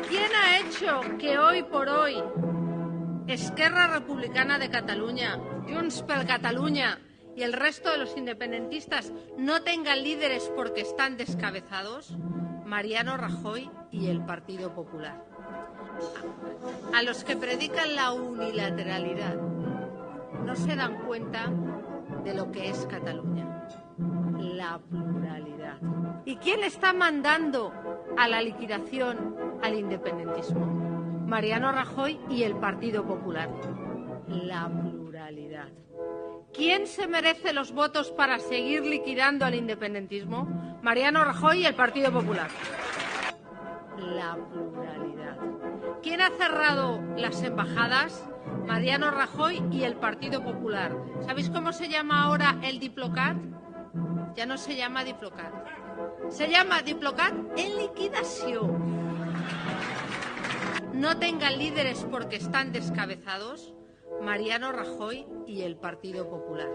¿Quién ha hecho que hoy por hoy Esquerra Republicana de Cataluña, Junts per Catalunya y el resto de los independentistas no tengan líderes porque están descabezados? Mariano Rajoy y el Partido Popular. A los que predican la unilateralidad no se dan cuenta de lo que es Cataluña, la pluralidad. ¿Y quién está mandando a la liquidación al independentismo? Mariano Rajoy y el Partido Popular, la pluralidad. ¿Quién se merece los votos para seguir liquidando al independentismo? Mariano Rajoy y el Partido Popular, la pluralidad. ¿Quién ha cerrado las embajadas? Mariano Rajoy y el Partido Popular. ¿Sabéis cómo se llama ahora el Diplocat? Ya no se llama Diplocat. Se llama Diplocat en liquidación. No tengan líderes porque están descabezados. Mariano Rajoy y el Partido Popular.